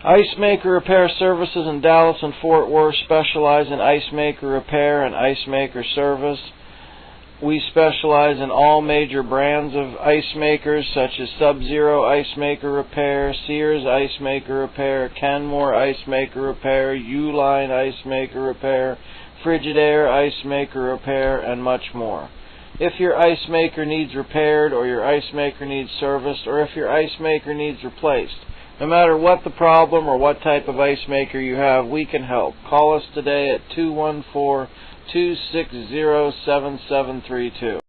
Ice Maker Repair Services in Dallas and Fort Worth specialize in ice maker repair and ice maker service. We specialize in all major brands of ice makers such as Sub-Zero Ice Maker Repair, Sears Ice Maker Repair, Kenmore Ice Maker Repair, Uline Ice Maker Repair, Frigidaire Ice Maker Repair, and much more. If your ice maker needs repaired, or your ice maker needs serviced, or if your ice maker needs replaced, no matter what the problem or what type of ice maker you have, we can help. Call us today at 214-260-7732.